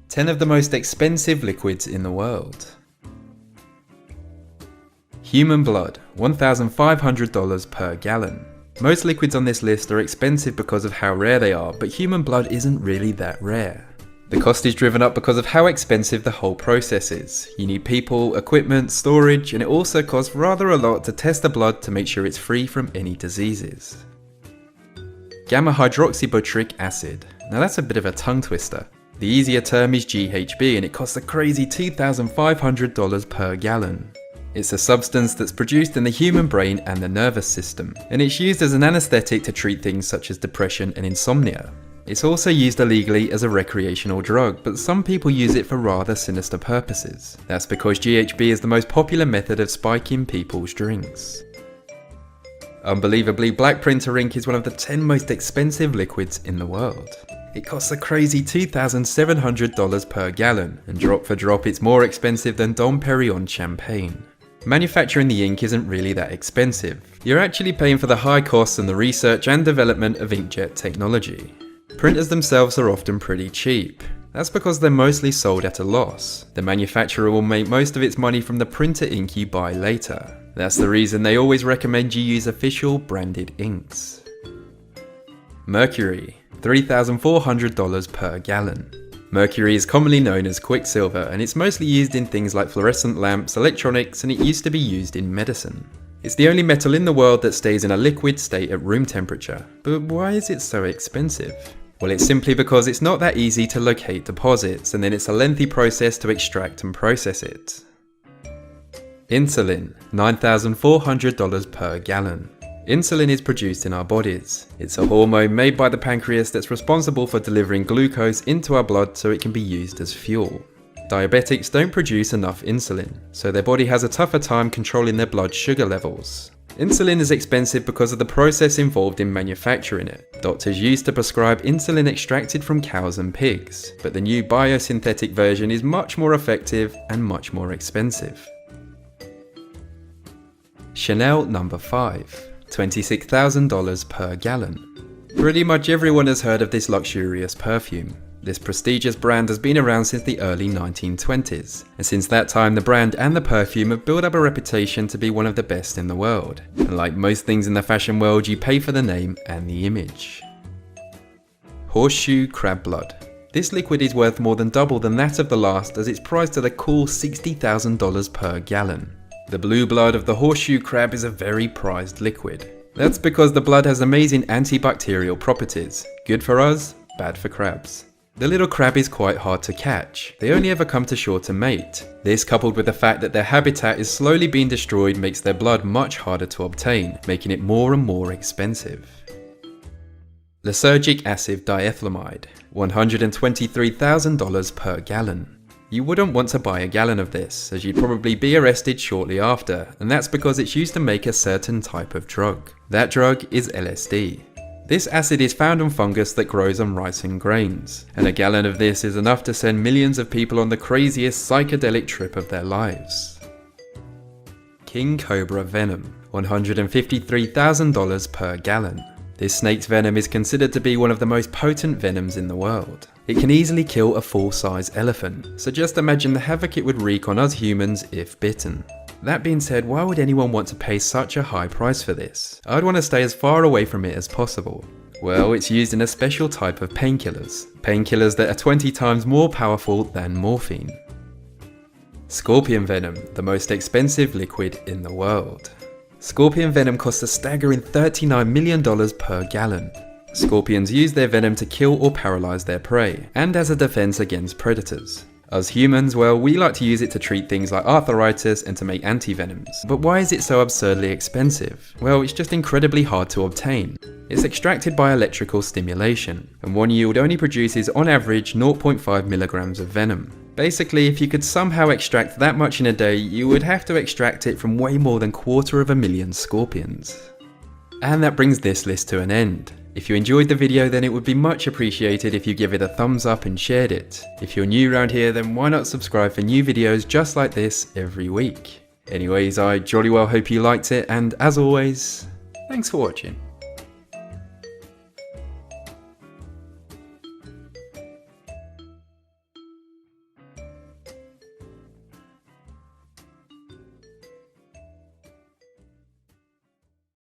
10 of the most expensive liquids in the world. Human blood, $1,500 per gallon. Most liquids on this list are expensive because of how rare they are, but human blood isn't really that rare. The cost is driven up because of how expensive the whole process is. You need people, equipment, storage, and it also costs rather a lot to test the blood to make sure it's free from any diseases. Gamma hydroxybutyric acid. Now that's a bit of a tongue twister. The easier term is GHB, and it costs a crazy $2,500 per gallon. It's a substance that's produced in the human brain and the nervous system, and it's used as an anesthetic to treat things such as depression and insomnia. It's also used illegally as a recreational drug, but some people use it for rather sinister purposes. That's because GHB is the most popular method of spiking people's drinks. Unbelievably, black printer ink is one of the 10 most expensive liquids in the world. It costs a crazy $2,700 per gallon, and drop for drop it's more expensive than Dom Perignon champagne. Manufacturing the ink isn't really that expensive. You're actually paying for the high costs and the research and development of inkjet technology. Printers themselves are often pretty cheap. That's because they're mostly sold at a loss. The manufacturer will make most of its money from the printer ink you buy later. That's the reason they always recommend you use official branded inks. Mercury, $3,400 per gallon. Mercury is commonly known as quicksilver, and it's mostly used in things like fluorescent lamps, electronics, and it used to be used in medicine. It's the only metal in the world that stays in a liquid state at room temperature. But why is it so expensive? Well, it's simply because it's not that easy to locate deposits, and then it's a lengthy process to extract and process it. Insulin, $9,400 per gallon. Insulin is produced in our bodies. It's a hormone made by the pancreas that's responsible for delivering glucose into our blood so it can be used as fuel. Diabetics don't produce enough insulin, so their body has a tougher time controlling their blood sugar levels. Insulin is expensive because of the process involved in manufacturing it. Doctors used to prescribe insulin extracted from cows and pigs, but the new biosynthetic version is much more effective and much more expensive. Chanel No. 5. $26,000 per gallon. Pretty much everyone has heard of this luxurious perfume. This prestigious brand has been around since the early 1920s, and since that time the brand and the perfume have built up a reputation to be one of the best in the world. And like most things in the fashion world, you pay for the name and the image. Horseshoe crab blood. This liquid is worth more than double than that of the last, as it's priced at a cool $60,000 per gallon. The blue blood of the horseshoe crab is a very prized liquid. That's because the blood has amazing antibacterial properties. Good for us, bad for crabs. The little crab is quite hard to catch. They only ever come to shore to mate. This, coupled with the fact that their habitat is slowly being destroyed, makes their blood much harder to obtain, making it more and more expensive. Lysergic acid diethylamide, $123,000 per gallon. You wouldn't want to buy a gallon of this, as you'd probably be arrested shortly after, and that's because it's used to make a certain type of drug. That drug is LSD. This acid is found on fungus that grows on rice and grains, and a gallon of this is enough to send millions of people on the craziest psychedelic trip of their lives. King Cobra venom, $153,000 per gallon. This snake's venom is considered to be one of the most potent venoms in the world. It can easily kill a full-size elephant, so just imagine the havoc it would wreak on us humans if bitten. That being said, why would anyone want to pay such a high price for this? I'd want to stay as far away from it as possible. Well, it's used in a special type of painkillers. Painkillers that are 20 times more powerful than morphine. Scorpion venom, the most expensive liquid in the world. Scorpion venom costs a staggering $39 million per gallon. Scorpions use their venom to kill or paralyze their prey, and as a defense against predators. Us humans, well, we like to use it to treat things like arthritis and to make antivenoms. But why is it so absurdly expensive? Well, it's just incredibly hard to obtain. It's extracted by electrical stimulation, and one yield only produces on average 0.5 milligrams of venom. Basically, if you could somehow extract that much in a day, you would have to extract it from way more than 250,000 scorpions. And that brings this list to an end. If you enjoyed the video, then it would be much appreciated if you give it a thumbs up and shared it. If you're new around here, then why not subscribe for new videos just like this every week. Anyways, I jolly well hope you liked it, and as always, thanks for watching.